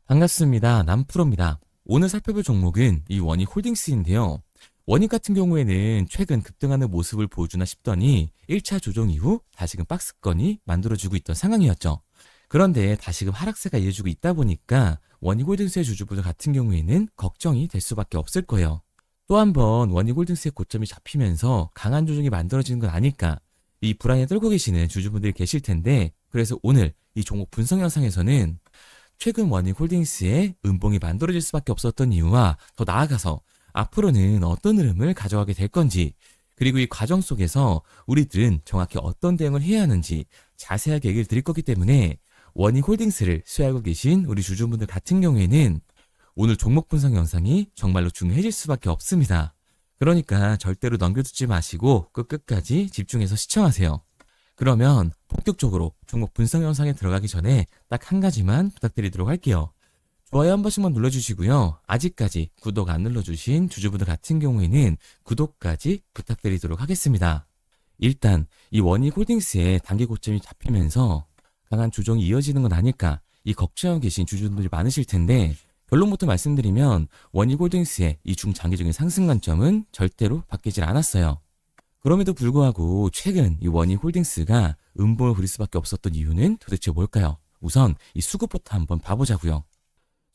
반갑습니다. 남프로입니다. 오늘 살펴볼 종목은 이 원익홀딩스인데요. 원익 같은 경우에는 최근 급등하는 모습을 보여주나 싶더니 1차 조정 이후 다시금 박스권이 만들어지고 있던 상황이었죠. 그런데 다시금 하락세가 이어지고 있다 보니까 원익홀딩스의 주주분들 같은 경우에는 걱정이 될 수밖에 없을 거예요. 또 한 번 원익홀딩스의 고점이 잡히면서 강한 조정이 만들어지는 건 아닐까, 이 불안에 떨고 계시는 주주분들이 계실 텐데, 그래서 오늘 이 종목 분석 영상에서는 최근 원익홀딩스의 음봉이 만들어질 수밖에 없었던 이유와 더 나아가서 앞으로는 어떤 흐름을 가져가게 될 건지, 그리고 이 과정 속에서 우리들은 정확히 어떤 대응을 해야 하는지 자세하게 얘기를 드릴 거기 때문에 원익홀딩스를 수혜하고 계신 우리 주주분들 같은 경우에는 오늘 종목 분석 영상이 정말로 중요해질 수밖에 없습니다. 그러니까 절대로 넘겨두지 마시고 끝까지 집중해서 시청하세요. 그러면 본격적으로 종목 분석 영상에 들어가기 전에 딱 한 가지만 부탁드리도록 할게요. 좋아요 한 번씩만 눌러주시고요. 아직까지 구독 안 눌러주신 주주분들 같은 경우에는 구독까지 부탁드리도록 하겠습니다. 일단 이 원익홀딩스의 단기 고점이 잡히면서 강한 조정이 이어지는 건 아닐까, 이 걱정하고 계신 주주분들이 많으실 텐데, 결론부터 말씀드리면 원익홀딩스의 이 중장기적인 상승 관점은 절대로 바뀌질 않았어요. 그럼에도 불구하고 최근 이 원익홀딩스가 음봉을 부릴 수밖에 없었던 이유는 도대체 뭘까요? 우선 이 수급부터 한번 봐보자고요.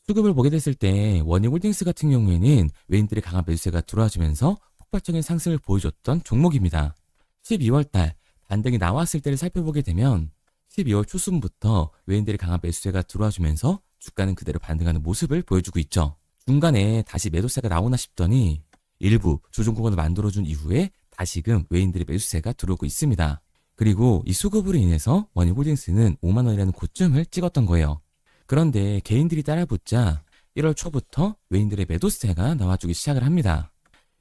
수급을 보게 됐을 때 원익홀딩스 같은 경우에는 외인들의 강한 매수세가 들어와주면서 폭발적인 상승을 보여줬던 종목입니다. 12월달 반등이 나왔을 때를 살펴보게 되면 12월 초순부터 외인들의 강한 매수세가 들어와주면서 주가는 그대로 반등하는 모습을 보여주고 있죠. 중간에 다시 매도세가 나오나 싶더니 일부 조정 구간을 만들어준 이후에 다시금 외인들의 매수세가 들어오고 있습니다. 그리고 이 수급으로 인해서 원익홀딩스는 5만 원이라는 고점을 찍었던 거예요. 그런데 개인들이 따라붙자 1월 초부터 외인들의 매도세가 나와주기 시작을 합니다.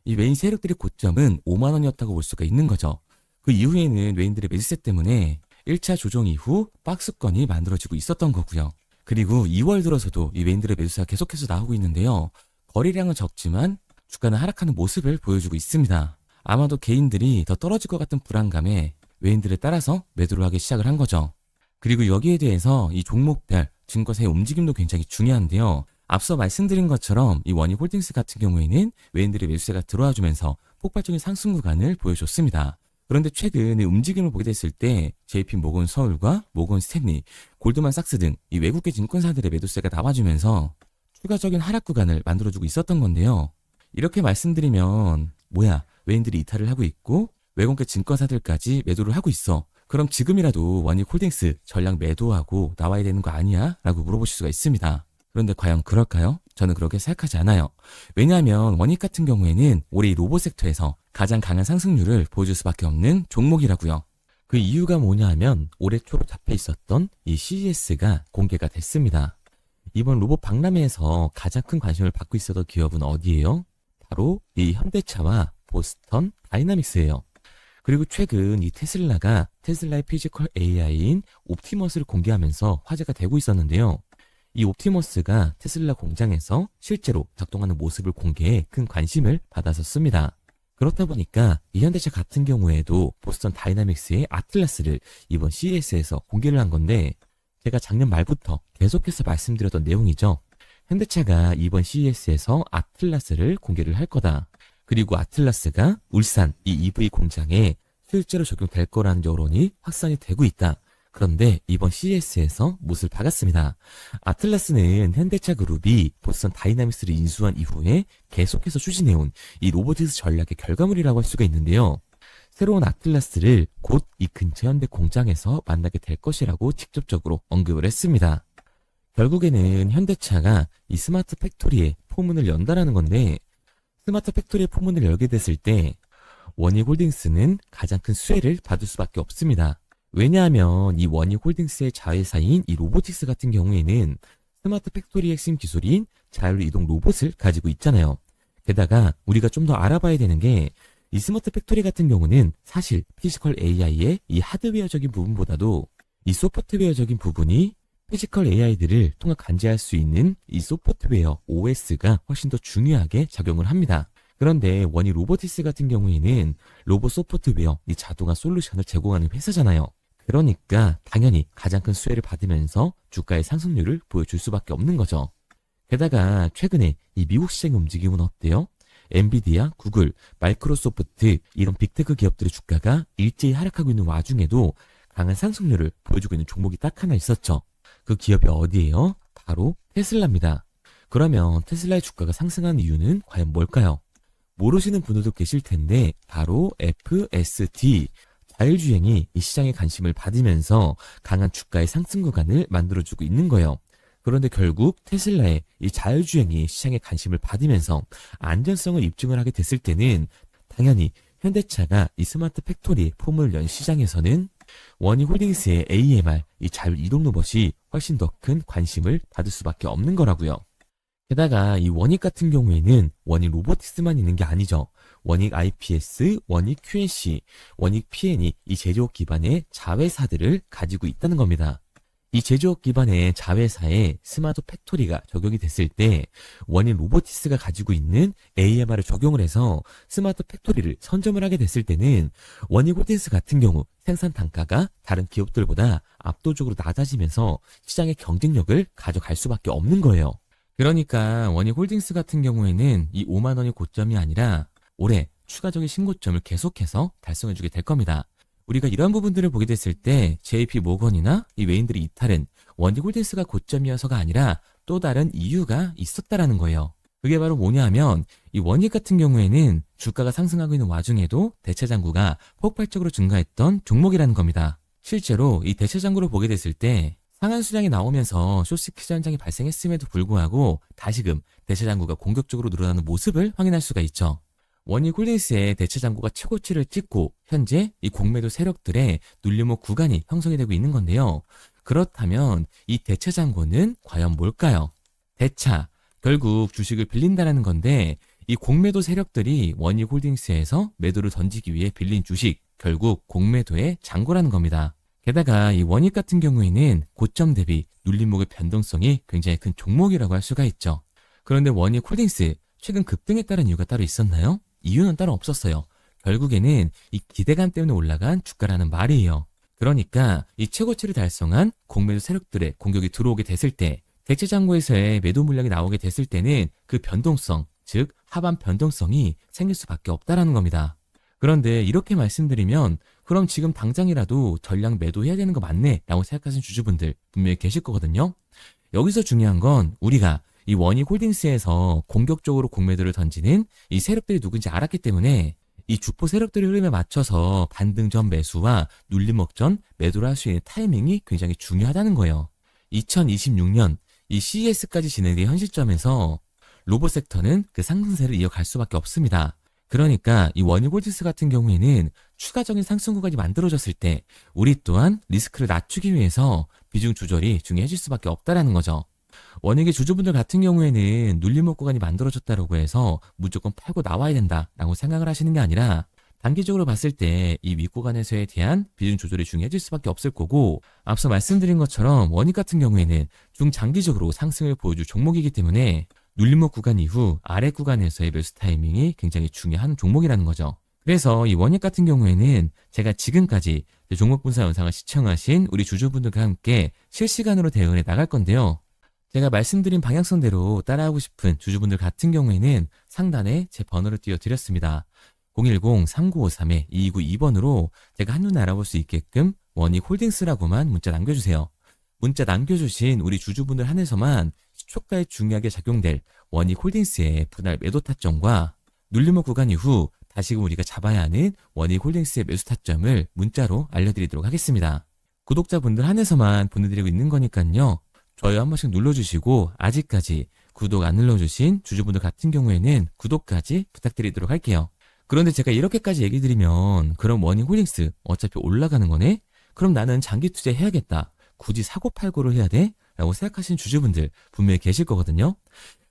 이 외인 세력들의 고점은 5만 원이었다고 볼 수가 있는 거죠. 그 이후에는 외인들의 매수세 때문에 1차 조정 이후 박스권이 만들어지고 있었던 거고요. 그리고 2월 들어서도 이 외인들의 매수세가 계속해서 나오고 있는데요. 거래량은 적지만 주가는 하락하는 모습을 보여주고 있습니다. 아마도 개인들이 더 떨어질 것 같은 불안감에 외인들을 따라서 매도를 하기 시작을 한 거죠. 그리고 여기에 대해서 이 종목별 증거세의 움직임도 굉장히 중요한데요. 앞서 말씀드린 것처럼 이 원익홀딩스 같은 경우에는 외인들의 매수세가 들어와주면서 폭발적인 상승 구간을 보여줬습니다. 그런데 최근 이 움직임을 보게 됐을 때 JP 모건 서울과 모건 스탠리, 골드만삭스 등 이 외국계 증권사들의 매도세가 나와주면서 추가적인 하락 구간을 만들어주고 있었던 건데요. 이렇게 말씀드리면 뭐야, 외인들이 이탈을 하고 있고 외국계 증권사들까지 매도를 하고 있어, 그럼 지금이라도 원익홀딩스 전량 매도하고 나와야 되는 거 아니야? 라고 물어보실 수가 있습니다. 그런데 과연 그럴까요? 저는 그렇게 생각하지 않아요. 왜냐하면 원익 같은 경우에는 올해 이 로봇 섹터에서 가장 강한 상승률을 보여줄 수밖에 없는 종목이라고요. 그 이유가 뭐냐 하면 올해 초로 잡혀 있었던 이 CES가 공개가 됐습니다. 이번 로봇 박람회에서 가장 큰 관심을 받고 있었던 기업은 어디예요? 바로 이 현대차와 보스턴 다이나믹스예요. 그리고 최근 이 테슬라가 테슬라의 피지컬 AI인 옵티머스를 공개하면서 화제가 되고 있었는데요. 이 옵티머스가 테슬라 공장에서 실제로 작동하는 모습을 공개해 큰 관심을 받았었습니다. 그렇다 보니까 이 현대차 같은 경우에도 보스턴 다이나믹스의 아틀라스를 이번 CES에서 공개를 한 건데, 제가 작년 말부터 계속해서 말씀드렸던 내용이죠. 현대차가 이번 CES에서 아틀라스를 공개를 할 거다. 그리고 아틀라스가 울산 이 EV 공장에 실제로 적용될 거라는 여론이 확산이 되고 있다. 그런데 이번 CES에서 못을 박았습니다. 아틀라스는 현대차 그룹이 보스턴 다이나믹스를 인수한 이후에 계속해서 추진해온 이 로보티스 전략의 결과물이라고 할 수가 있는데요. 새로운 아틀라스를 곧 이 근처 현대 공장에서 만나게 될 것이라고 직접적으로 언급을 했습니다. 결국에는 현대차가 이 스마트 팩토리에 포문을 연다라는 건데, 스마트 팩토리의 포문을 열게 됐을 때 원익홀딩스는 가장 큰 수혜를 받을 수밖에 없습니다. 왜냐하면 이 원익홀딩스의 자회사인 이 로보틱스 같은 경우에는 스마트 팩토리의 핵심 기술인 자율이동 로봇을 가지고 있잖아요. 게다가 우리가 좀 더 알아봐야 되는 게, 이 스마트 팩토리 같은 경우는 사실 피지컬 AI의 이 하드웨어적인 부분보다도 이 소프트웨어적인 부분이 피지컬 AI들을 통합 관제할 수 있는 이 소프트웨어 OS가 훨씬 더 중요하게 작용을 합니다. 그런데 원익 로보티스 같은 경우에는 로봇 소프트웨어, 이 자동화 솔루션을 제공하는 회사잖아요. 그러니까 당연히 가장 큰 수혜를 받으면서 주가의 상승률을 보여줄 수밖에 없는 거죠. 게다가 최근에 이 미국 시장의 움직임은 어때요? 엔비디아, 구글, 마이크로소프트 이런 빅테크 기업들의 주가가 일제히 하락하고 있는 와중에도 강한 상승률을 보여주고 있는 종목이 딱 하나 있었죠. 그 기업이 어디예요? 바로 테슬라입니다. 그러면 테슬라의 주가가 상승한 이유는 과연 뭘까요? 모르시는 분들도 계실 텐데 바로 FSD, 자율주행이 이 시장의 관심을 받으면서 강한 주가의 상승 구간을 만들어주고 있는 거예요. 그런데 결국 테슬라의 이 자율주행이 시장에 관심을 받으면서 안전성을 입증을 하게 됐을 때는 당연히 현대차가 이 스마트 팩토리 폼을 연 시장에서는 원희홀딩스의 AMR, 이 자율이동 로봇이 훨씬 더 큰 관심을 받을 수밖에 없는 거라고요. 게다가 이 원익 같은 경우에는 원익 로보틱스만 있는 게 아니죠. 원익 IPS, 원익 QNC, 원익 PN이 이 제조업 기반의 자회사들을 가지고 있다는 겁니다. 이 제조업 기반의 자회사에 스마트 팩토리가 적용이 됐을 때 원익 로보틱스가 가지고 있는 AMR을 적용을 해서 스마트 팩토리를 선점을 하게 됐을 때는 원익 홀딩스 같은 경우 생산 단가가 다른 기업들보다 압도적으로 낮아지면서 시장의 경쟁력을 가져갈 수밖에 없는 거예요. 그러니까 원익 홀딩스 같은 경우에는 이 5만 원이 고점이 아니라 올해 추가적인 신고점을 계속해서 달성해주게 될 겁니다. 우리가 이런 부분들을 보게 됐을 때 JP 모건이나 이 외인들의 이탈은 원익 홀딩스가 고점이어서가 아니라 또 다른 이유가 있었다라는 거예요. 그게 바로 뭐냐 하면 이 원익 같은 경우에는 주가가 상승하고 있는 와중에도 대체 잔고가 폭발적으로 증가했던 종목이라는 겁니다. 실제로 이 대체 잔고를 보게 됐을 때 상한 수량이 나오면서 쇼시키즈 현상이 발생했음에도 불구하고 다시금 대체 잔고가 공격적으로 늘어나는 모습을 확인할 수가 있죠. 원익 홀딩스의 대체 잔고가 최고치를 찍고 현재 이 공매도 세력들의 눌림목 구간이 형성이 되고 있는 건데요. 그렇다면 이 대체 잔고는 과연 뭘까요? 대차, 결국 주식을 빌린다라는 건데 이 공매도 세력들이 원익 홀딩스에서 매도를 던지기 위해 빌린 주식, 결국 공매도의 잔고라는 겁니다. 게다가 이 원익 같은 경우에는 고점 대비 눌림목의 변동성이 굉장히 큰 종목이라고 할 수가 있죠. 그런데 원익 홀딩스 최근 급등에 따른 이유가 따로 있었나요? 이유는 따로 없었어요. 결국에는 이 기대감 때문에 올라간 주가라는 말이에요. 그러니까 이 최고치를 달성한 공매도 세력들의 공격이 들어오게 됐을 때 대체 잔고에서의 매도 물량이 나오게 됐을 때는 그 변동성, 즉 하반 변동성이 생길 수밖에 없다라는 겁니다. 그런데 이렇게 말씀드리면 그럼 지금 당장이라도 전량 매도해야 되는 거 맞네 라고 생각하시는 주주분들 분명히 계실 거거든요. 여기서 중요한 건 우리가 이 원익 홀딩스에서 공격적으로 공매도를 던지는 이 세력들이 누군지 알았기 때문에 이 주포 세력들의 흐름에 맞춰서 반등 전 매수와 눌림목 전 매도를 할 수 있는 타이밍이 굉장히 중요하다는 거예요. 2026년 이 CES까지 진행된 현 시점에서 로봇 섹터는 그 상승세를 이어갈 수밖에 없습니다. 그러니까 이 원익 홀딩스 같은 경우에는 추가적인 상승 구간이 만들어졌을 때 우리 또한 리스크를 낮추기 위해서 비중 조절이 중요해질 수밖에 없다라는 거죠. 원익의 주주분들 같은 경우에는 눌림목 구간이 만들어졌다고 해서 무조건 팔고 나와야 된다라고 생각을 하시는 게 아니라 단기적으로 봤을 때 이 윗구간에서에 대한 비중 조절이 중요해질 수밖에 없을 거고 앞서 말씀드린 것처럼 원익 같은 경우에는 중장기적으로 상승을 보여줄 종목이기 때문에 눌림목 구간 이후 아래 구간에서의 매수 타이밍이 굉장히 중요한 종목이라는 거죠. 그래서 이 원익 같은 경우에는 제가 지금까지 종목 분석 영상을 시청하신 우리 주주분들과 함께 실시간으로 대응해 나갈 건데요. 제가 말씀드린 방향성대로 따라하고 싶은 주주분들 같은 경우에는 상단에 제 번호를 띄워드렸습니다. 010-3953-2292번으로 제가 한눈에 알아볼 수 있게끔 원익 홀딩스라고만 문자 남겨주세요. 문자 남겨주신 우리 주주분들 한해서만 시초가에 중요하게 작용될 원익 홀딩스의 분할 매도 타점과 눌림목 구간 이후 다시금 우리가 잡아야 하는 원익 홀딩스의 매수 타점을 문자로 알려드리도록 하겠습니다. 구독자분들 한해서만 보내드리고 있는 거니까요. 좋아요 한 번씩 눌러주시고 아직까지 구독 안 눌러주신 주주분들 같은 경우에는 구독까지 부탁드리도록 할게요. 그런데 제가 이렇게까지 얘기 드리면 그럼 원익 홀딩스 어차피 올라가는 거네? 그럼 나는 장기 투자 해야겠다. 굳이 사고팔고를 해야 돼? 라고 생각하시는 주주분들 분명히 계실 거거든요.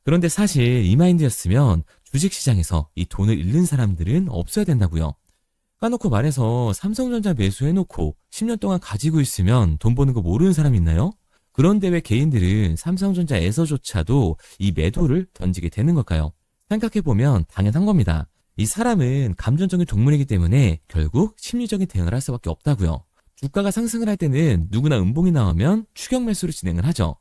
그런데 사실 이 마인드였으면 주식시장에서 이 돈을 잃는 사람들은 없어야 된다고요. 까놓고 말해서 삼성전자 매수해놓고 10년 동안 가지고 있으면 돈 버는 거 모르는 사람 있나요? 그런데 왜 개인들은 삼성전자에서조차도 이 매도를 던지게 되는 걸까요? 생각해보면 당연한 겁니다. 이 사람은 감정적인 동물이기 때문에 결국 심리적인 대응을 할 수밖에 없다고요. 주가가 상승을 할 때는 누구나 음봉이 나오면 추격 매수를 진행을 하죠.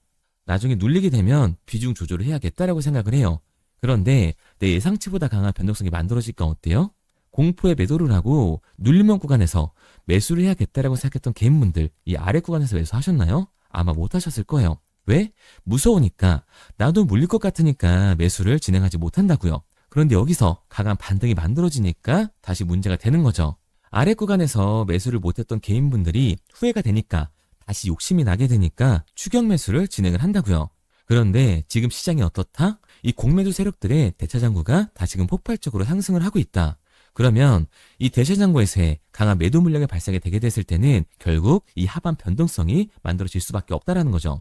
나중에 눌리게 되면 비중 조절을 해야겠다라고 생각을 해요. 그런데 내 예상치보다 강한 변동성이 만들어질까 어때요? 공포에 매도를 하고 눌림목 구간에서 매수를 해야겠다라고 생각했던 개인분들 이 아래 구간에서 매수하셨나요? 아마 못하셨을 거예요. 왜? 무서우니까, 나도 물릴 것 같으니까 매수를 진행하지 못한다고요. 그런데 여기서 강한 반등이 만들어지니까 다시 문제가 되는 거죠. 아래 구간에서 매수를 못했던 개인분들이 후회가 되니까 다시 욕심이 나게 되니까 추격 매수를 진행을 한다고요. 그런데 지금 시장이 어떻다? 이 공매도 세력들의 대차장구가 다시금 폭발적으로 상승을 하고 있다. 그러면 이 대차장구에서의 강한 매도 물량이 발생이 되게 됐을 때는 결국 이 하반 변동성이 만들어질 수밖에 없다라는 거죠.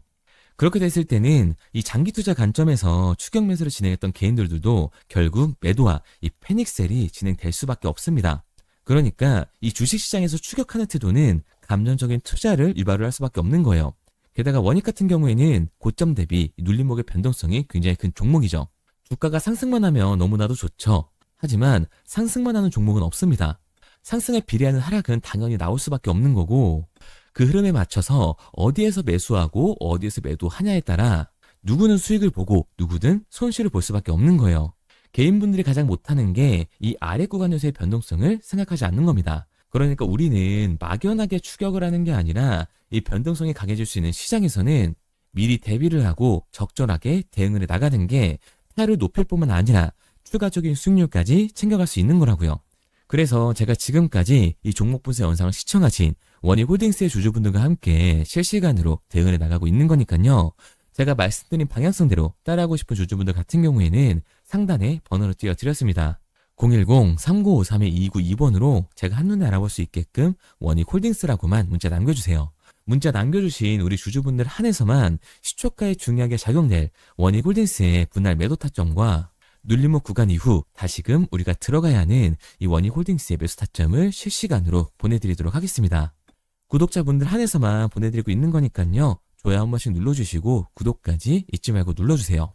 그렇게 됐을 때는 이 장기 투자 관점에서 추격 매수를 진행했던 개인들도 결국 매도와 이 패닉셀이 진행될 수밖에 없습니다. 그러니까 이 주식시장에서 추격하는 태도는 감정적인 투자를 유발을 할 수밖에 없는 거예요. 게다가 원익 같은 경우에는 고점 대비 눌림목의 변동성이 굉장히 큰 종목이죠. 주가가 상승만 하면 너무나도 좋죠. 하지만 상승만 하는 종목은 없습니다. 상승에 비례하는 하락은 당연히 나올 수밖에 없는 거고, 그 흐름에 맞춰서 어디에서 매수하고 어디에서 매도하냐에 따라 누구는 수익을 보고 누구든 손실을 볼 수밖에 없는 거예요. 개인분들이 가장 못하는 게 이 아래 구간에서의 변동성을 생각하지 않는 겁니다. 그러니까 우리는 막연하게 추격을 하는 게 아니라 이 변동성이 강해질 수 있는 시장에서는 미리 대비를 하고 적절하게 대응을 해 나가는 게 타율을 높일 뿐만 아니라 추가적인 수익률까지 챙겨갈 수 있는 거라고요. 그래서 제가 지금까지 이 종목 분석 영상을 시청하신 원익홀딩스의 주주분들과 함께 실시간으로 대응을 해 나가고 있는 거니까요. 제가 말씀드린 방향성대로 따라하고 싶은 주주분들 같은 경우에는 상단에 번호를 띄워드렸습니다. 010-3953-2292번으로 제가 한눈에 알아볼 수 있게끔 원익홀딩스라고만 문자 남겨주세요. 문자 남겨주신 우리 주주분들 한해서만 시초가에 중요하게 작용될 원익홀딩스의 분할 매도 타점과 눌림목 구간 이후 다시금 우리가 들어가야 하는 이 원익홀딩스의 매수 타점을 실시간으로 보내드리도록 하겠습니다. 구독자분들 한해서만 보내드리고 있는 거니까요. 좋아요 한 번씩 눌러주시고 구독까지 잊지 말고 눌러주세요.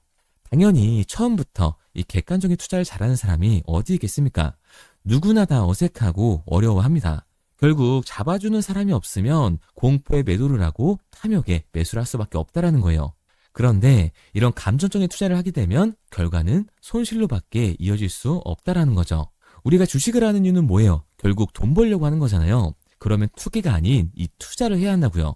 당연히 처음부터 이 객관적인 투자를 잘하는 사람이 어디 있겠습니까? 누구나 다 어색하고 어려워합니다. 결국 잡아주는 사람이 없으면 공포에 매도를 하고 탐욕에 매수를 할 수밖에 없다라는 거예요. 그런데 이런 감정적인 투자를 하게 되면 결과는 손실로밖에 이어질 수 없다라는 거죠. 우리가 주식을 하는 이유는 뭐예요? 결국 돈 벌려고 하는 거잖아요. 그러면 투기가 아닌 이 투자를 해야 한다고요.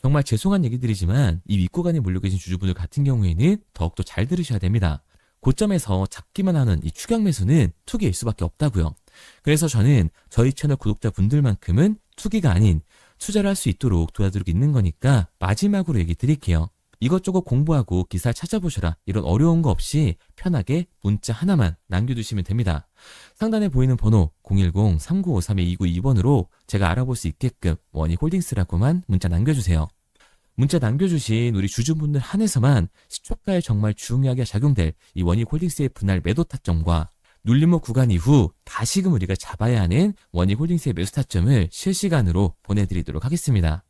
정말 죄송한 얘기들이지만 이 윗구간에 몰려 계신 주주분들 같은 경우에는 더욱더 잘 들으셔야 됩니다. 고점에서 잡기만 하는 이 추격 매수는 투기일 수밖에 없다고요. 그래서 저는 저희 채널 구독자분들만큼은 투기가 아닌 투자를 할 수 있도록 도와드리고 있는 거니까 마지막으로 얘기 드릴게요. 이것저것 공부하고 기사를 찾아보셔라 이런 어려운 거 없이 편하게 문자 하나만 남겨두시면 됩니다. 상단에 보이는 번호 010-3953-2292번으로 제가 알아볼 수 있게끔 원익홀딩스라고만 문자 남겨주세요. 문자 남겨주신 우리 주주분들 한해서만 시초가에 정말 중요하게 작용될 이 원익홀딩스의 분할 매도 타점과 눌림목 구간 이후 다시금 우리가 잡아야 하는 원익홀딩스의 매수 타점을 실시간으로 보내드리도록 하겠습니다.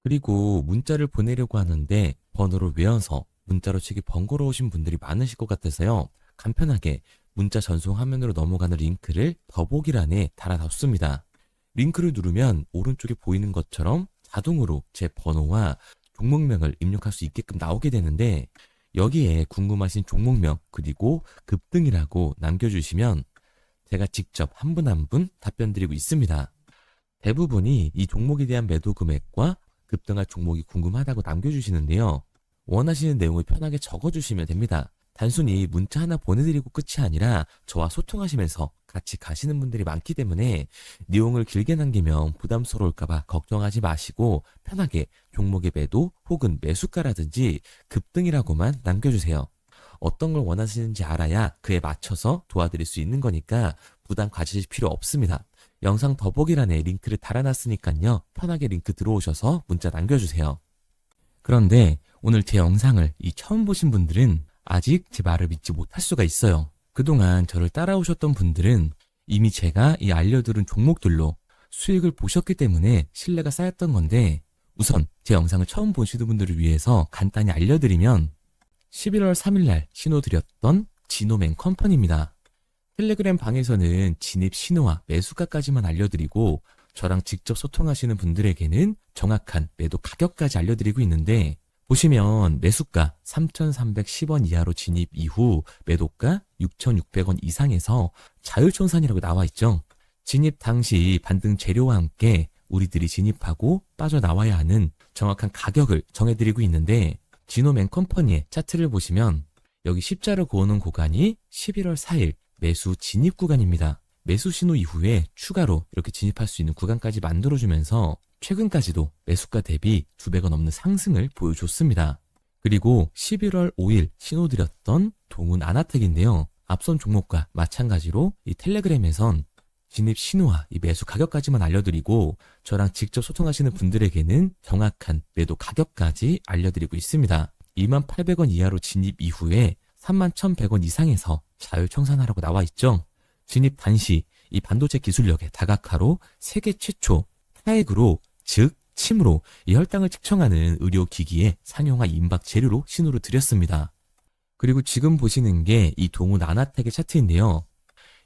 그리고 문자를 보내려고 하는데 번호를 외워서 문자로 치기 번거로우신 분들이 많으실 것 같아서요. 간편하게 문자 전송 화면으로 넘어가는 링크를 더보기란에 달아놨습니다. 링크를 누르면 오른쪽에 보이는 것처럼 자동으로 제 번호와 종목명을 입력할 수 있게끔 나오게 되는데 여기에 궁금하신 종목명 그리고 급등이라고 남겨주시면 제가 직접 한 분 한 분 답변 드리고 있습니다. 대부분이 이 종목에 대한 매도 금액과 급등할 종목이 궁금하다고 남겨주시는데요. 원하시는 내용을 편하게 적어주시면 됩니다. 단순히 문자 하나 보내드리고 끝이 아니라 저와 소통하시면서 같이 가시는 분들이 많기 때문에 내용을 길게 남기면 부담스러울까봐 걱정하지 마시고 편하게 종목의 매도 혹은 매수가라든지 급등이라고만 남겨주세요. 어떤 걸 원하시는지 알아야 그에 맞춰서 도와드릴 수 있는 거니까 부담 가지실 필요 없습니다. 영상 더보기란에 링크를 달아놨으니까요. 편하게 링크 들어오셔서 문자 남겨주세요. 그런데 오늘 제 영상을 처음 보신 분들은 아직 제 말을 믿지 못할 수가 있어요. 그동안 저를 따라오셨던 분들은 이미 제가 이 알려드린 종목들로 수익을 보셨기 때문에 신뢰가 쌓였던 건데 우선 제 영상을 처음 보시는 분들을 위해서 간단히 알려드리면 11월 3일날 신호드렸던 지노맨 컴퍼니입니다. 텔레그램 방에서는 진입 신호와 매수가까지만 알려드리고 저랑 직접 소통하시는 분들에게는 정확한 매도 가격까지 알려드리고 있는데 보시면 매수가 3,310원 이하로 진입 이후 매도가 6,600원 이상에서 자율청산이라고 나와 있죠. 진입 당시 반등 재료와 함께 우리들이 진입하고 빠져나와야 하는 정확한 가격을 정해드리고 있는데, 지노맨컴퍼니의 차트를 보시면 여기 십자를 그어놓은 구간이 11월 4일 매수 진입 구간입니다. 매수 신호 이후에 추가로 이렇게 진입할 수 있는 구간까지 만들어주면서 최근까지도 매수가 대비 2배가 넘는 상승을 보여줬습니다. 그리고 11월 5일 신호드렸던 동훈 아나텍인데요. 앞선 종목과 마찬가지로 이 텔레그램에선 진입 신호와 이 매수 가격까지만 알려드리고 저랑 직접 소통하시는 분들에게는 정확한 매도 가격까지 알려드리고 있습니다. 28,000원 이하로 진입 이후에 31,100원 이상에서 자율청산하라고 나와 있죠. 진입 단시 이 반도체 기술력의 다각화로 세계 최초 타액으로, 즉 침으로 이 혈당을 측정하는 의료기기의 상용화 임박 재료로 신호를 드렸습니다. 그리고 지금 보시는 게 이 동훈 아나텍의 차트인데요.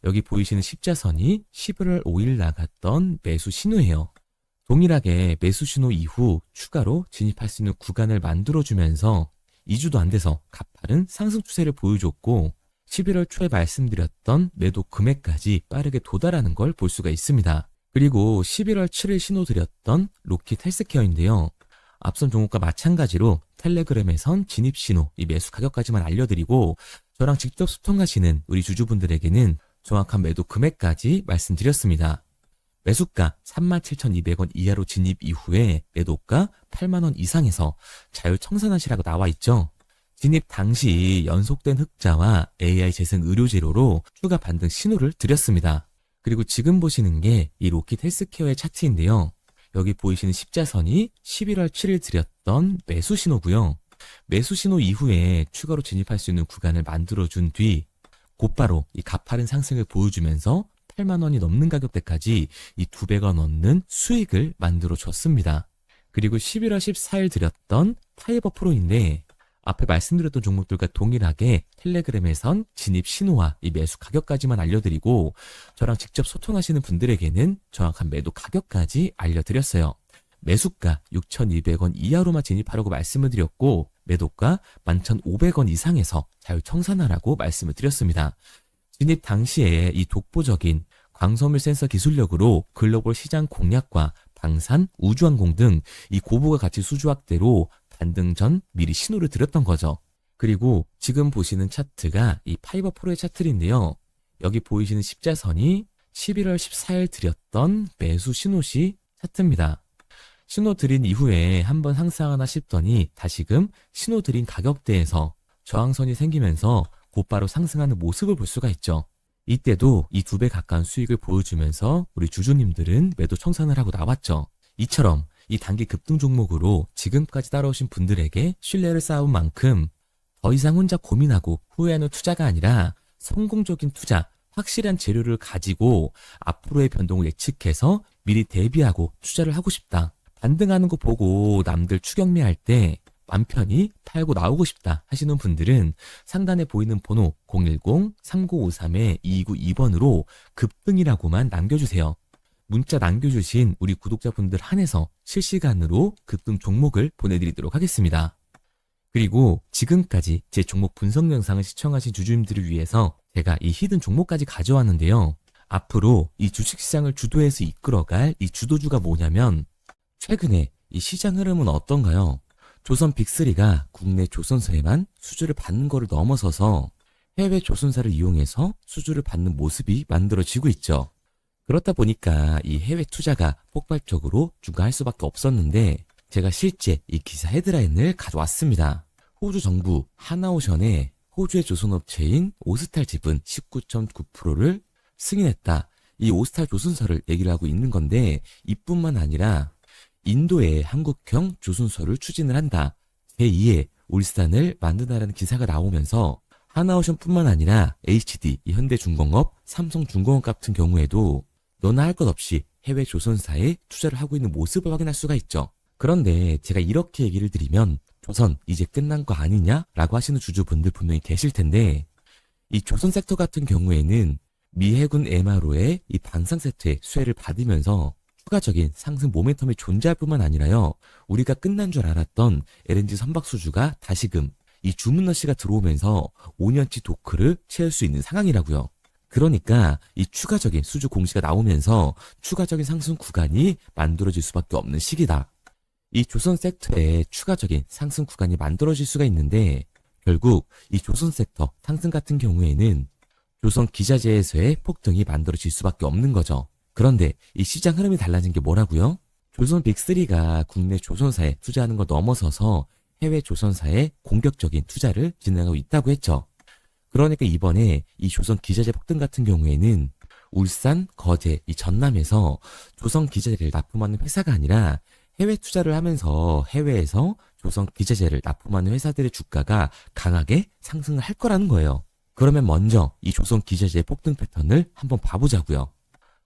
여기 보이시는 십자선이 11월 5일 나갔던 매수 신호예요. 동일하게 매수 신호 이후 추가로 진입할 수 있는 구간을 만들어주면서 2주도 안 돼서 가파른 상승 추세를 보여줬고 11월 초에 말씀드렸던 매도 금액까지 빠르게 도달하는 걸 볼 수가 있습니다. 그리고 11월 7일 신호드렸던 로킷 헬스케어인데요. 앞선 종목과 마찬가지로 텔레그램에선 진입 신호, 이 매수 가격까지만 알려드리고 저랑 직접 소통하시는 우리 주주분들에게는 정확한 매도 금액까지 말씀드렸습니다. 매수가 37,200원 이하로 진입 이후에 매도가 8만원 이상에서 자율청산하시라고 나와 있죠. 진입 당시 연속된 흑자와 AI 재생 의료 재료로 추가 반등 신호를 드렸습니다. 그리고 지금 보시는 게 이 로킷 헬스케어의 차트인데요. 여기 보이시는 십자선이 11월 7일 드렸던 매수 신호고요. 매수 신호 이후에 추가로 진입할 수 있는 구간을 만들어준 뒤 곧바로 이 가파른 상승을 보여주면서 8만 원이 넘는 가격대까지 이 2배가 넘는 수익을 만들어 줬습니다. 그리고 11월 14일 드렸던 파이버 프로인데 앞에 말씀드렸던 종목들과 동일하게 텔레그램에선 진입 신호와 이 매수 가격까지만 알려드리고 저랑 직접 소통하시는 분들에게는 정확한 매도 가격까지 알려드렸어요. 매수가 6,200원 이하로만 진입하라고 말씀을 드렸고 매도가 11,500원 이상에서 자율청산하라고 말씀을 드렸습니다. 진입 당시에 이 독보적인 광섬유 센서 기술력으로 글로벌 시장 공략과 방산, 우주항공 등 이 고부가 가치 수주 확대로 반등 전 미리 신호를 드렸던 거죠. 그리고 지금 보시는 차트가 이 파이버 프로의 차트인데요. 여기 보이시는 십자선이 11월 14일 드렸던 매수 신호시 차트입니다. 신호 드린 이후에 한번 상승하나 싶더니 다시금 신호 드린 가격대에서 저항선이 생기면서 곧바로 상승하는 모습을 볼 수가 있죠. 이때도 이 2배 가까운 수익을 보여주면서 우리 주주님들은 매도 청산을 하고 나왔죠. 이처럼 이 단기 급등 종목으로 지금까지 따라오신 분들에게 신뢰를 쌓은 만큼 더 이상 혼자 고민하고 후회하는 투자가 아니라 성공적인 투자, 확실한 재료를 가지고 앞으로의 변동을 예측해서 미리 대비하고 투자를 하고 싶다. 반등하는 거 보고 남들 추격매할 때 맘 편히 팔고 나오고 싶다 하시는 분들은 상단에 보이는 번호 010-3953-2292번으로 급등이라고만 남겨주세요. 문자 남겨주신 우리 구독자분들 한해서 실시간으로 급등 종목을 보내드리도록 하겠습니다. 그리고 지금까지 제 종목 분석 영상을 시청하신 주주님들을 위해서 제가 이 히든 종목까지 가져왔는데요. 앞으로 이 주식시장을 주도해서 이끌어갈 이 주도주가 뭐냐면 최근에 이 시장 흐름은 어떤가요? 조선 빅3가 국내 조선사에만 수주를 받는 거를 넘어서서 해외 조선사를 이용해서 수주를 받는 모습이 만들어지고 있죠. 그렇다 보니까 이 해외 투자가 폭발적으로 증가할 수밖에 없었는데 제가 실제 이 기사 헤드라인을 가져왔습니다. 호주 정부 하나오션에 호주의 조선업체인 오스탈 지분 19.9%를 승인했다. 이 오스탈 조선사를 얘기를 하고 있는 건데 이뿐만 아니라 인도의 한국형 조선소를 추진을 한다. 제2의 울산을 만든다라는 기사가 나오면서 하나오션뿐만 아니라 HD, 현대중공업, 삼성중공업 같은 경우에도 너나 할 것 없이 해외 조선사에 투자를 하고 있는 모습을 확인할 수가 있죠. 그런데 제가 이렇게 얘기를 드리면 조선 이제 끝난 거 아니냐라고 하시는 주주분들 분명히 계실 텐데 이 조선 섹터 같은 경우에는 미 해군 MRO의 이 방산 세트의 수혜를 받으면서 추가적인 상승 모멘텀이 존재할 뿐만 아니라요. 우리가 끝난 줄 알았던 LNG 선박 수주가 다시금 이 주문러시가 들어오면서 5년치 도크를 채울 수 있는 상황이라고요. 그러니까 이 추가적인 수주 공시가 나오면서 추가적인 상승 구간이 만들어질 수밖에 없는 시기다. 이 조선 섹터에 추가적인 상승 구간이 만들어질 수가 있는데 결국 이 조선 섹터 상승 같은 경우에는 조선 기자재에서의 폭등이 만들어질 수밖에 없는 거죠. 그런데 이 시장 흐름이 달라진 게 뭐라고요? 조선 빅3가 국내 조선사에 투자하는 걸 넘어서서 해외 조선사에 공격적인 투자를 진행하고 있다고 했죠. 그러니까 이번에 이 조선 기자재 폭등 같은 경우에는 울산, 거제, 이 전남에서 조선 기자재를 납품하는 회사가 아니라 해외 투자를 하면서 해외에서 조선 기자재를 납품하는 회사들의 주가가 강하게 상승을 할 거라는 거예요. 그러면 먼저 이 조선 기자재의 폭등 패턴을 한번 봐보자고요.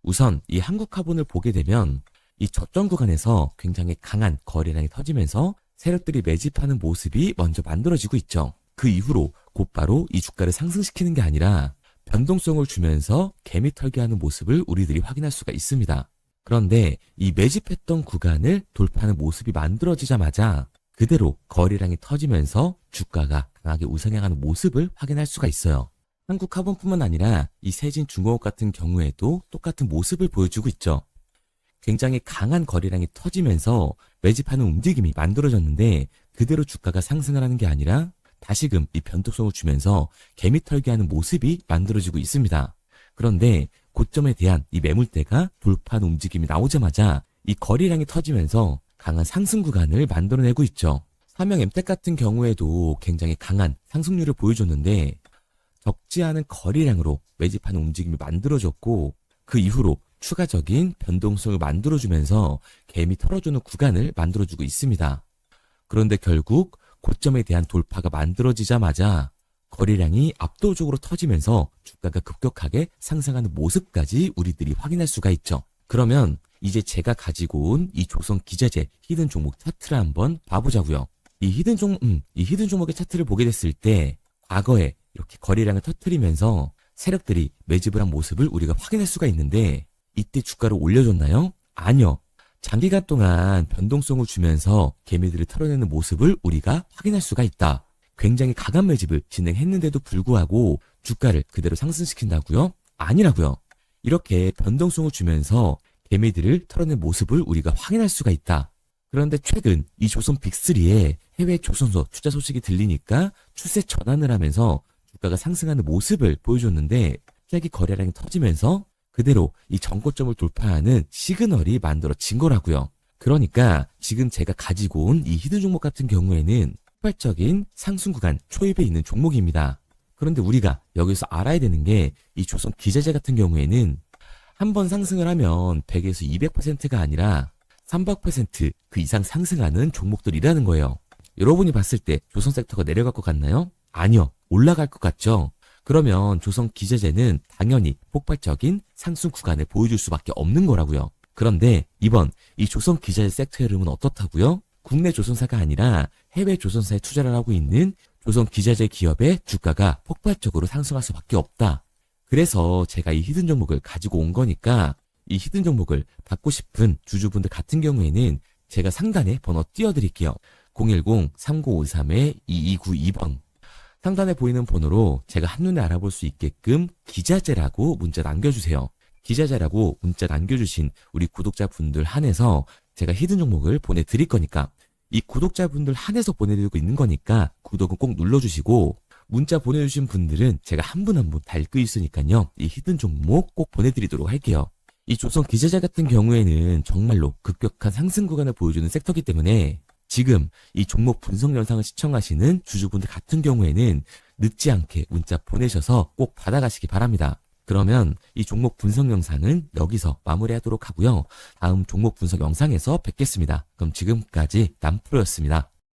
우선 이 한국화본을 보게 되면 이 저점 구간에서 굉장히 강한 거래량이 터지면서 세력들이 매집하는 모습이 먼저 만들어지고 있죠. 그 이후로 곧바로 이 주가를 상승시키는 게 아니라 변동성을 주면서 개미 털기하는 모습을 우리들이 확인할 수가 있습니다. 그런데 이 매집했던 구간을 돌파하는 모습이 만들어지자마자 그대로 거래량이 터지면서 주가가 강하게 우상향하는 모습을 확인할 수가 있어요. 한국화본뿐만 아니라 이 세진중공업 같은 경우에도 똑같은 모습을 보여주고 있죠. 굉장히 강한 거래량이 터지면서 매집하는 움직임이 만들어졌는데 그대로 주가가 상승을 하는 게 아니라 다시금 이 변동성을 주면서 개미 털기하는 모습이 만들어지고 있습니다. 그런데 고점에 대한 이 매물대가 돌파하는 움직임이 나오자마자 이 거래량이 터지면서 강한 상승 구간을 만들어내고 있죠. 삼형 엠텍 같은 경우에도 굉장히 강한 상승률을 보여줬는데 적지 않은 거래량으로 매집하는 움직임이 만들어졌고 그 이후로 추가적인 변동성을 만들어주면서 개미 털어주는 구간을 만들어주고 있습니다. 그런데 결국 고점에 대한 돌파가 만들어지자마자 거래량이 압도적으로 터지면서 주가가 급격하게 상승하는 모습까지 우리들이 확인할 수가 있죠. 그러면 이제 제가 가지고 온 이 조선 기자재 히든 종목 차트를 한번 봐보자고요. 이 히든 종목의 차트를 보게 됐을 때 과거에 이렇게 거래량을 터뜨리면서 세력들이 매집을 한 모습을 우리가 확인할 수가 있는데 이때 주가를 올려줬나요? 아니요. 장기간 동안 변동성을 주면서 개미들을 털어내는 모습을 우리가 확인할 수가 있다. 굉장히 강한 매집을 진행했는데도 불구하고 주가를 그대로 상승시킨다고요? 아니라고요. 이렇게 변동성을 주면서 개미들을 털어낸 모습을 우리가 확인할 수가 있다. 그런데 최근 이 조선 빅3의 해외 조선소 투자 소식이 들리니까 추세 전환을 하면서 주가가 상승하는 모습을 보여줬는데 갑자기 거래량이 터지면서 그대로 이 전고점을 돌파하는 시그널이 만들어진 거라고요. 그러니까 지금 제가 가지고 온 이 히든 종목 같은 경우에는 폭발적인 상승 구간 초입에 있는 종목입니다. 그런데 우리가 여기서 알아야 되는 게 이 조선 기자재 같은 경우에는 한 번 상승을 하면 100에서 200%가 아니라 300% 그 이상 상승하는 종목들이라는 거예요. 여러분이 봤을 때 조선 섹터가 내려갈 것 같나요? 아니요. 올라갈 것 같죠? 그러면 조선 기자재는 당연히 폭발적인 상승 구간을 보여줄 수밖에 없는 거라고요. 그런데 이번 이 조선 기자재 섹터 흐름은 어떻다고요? 국내 조선사가 아니라 해외 조선사에 투자를 하고 있는 조선 기자재 기업의 주가가 폭발적으로 상승할 수밖에 없다. 그래서 제가 이 히든 종목을 가지고 온 거니까 이 히든 종목을 받고 싶은 주주분들 같은 경우에는 제가 상단에 번호 띄워드릴게요. 010-3953-2292번. 상단에 보이는 번호로 제가 한눈에 알아볼 수 있게끔 기자재라고 문자 남겨주세요. 기자재라고 문자 남겨주신 우리 구독자분들 한해서 제가 히든 종목을 보내드릴 거니까 이 구독자분들 한해서 보내드리고 있는 거니까 구독은 꼭 눌러주시고 문자 보내주신 분들은 제가 한 분 한 분 다 읽고 있으니까요. 이 히든 종목 꼭 보내드리도록 할게요. 이 조선 기자재 같은 경우에는 정말로 급격한 상승 구간을 보여주는 섹터이기 때문에 지금 이 종목 분석 영상을 시청하시는 주주분들 같은 경우에는 늦지 않게 문자 보내셔서 꼭 받아가시기 바랍니다. 그러면 이 종목 분석 영상은 여기서 마무리하도록 하고요. 다음 종목 분석 영상에서 뵙겠습니다. 그럼 지금까지 남프로였습니다.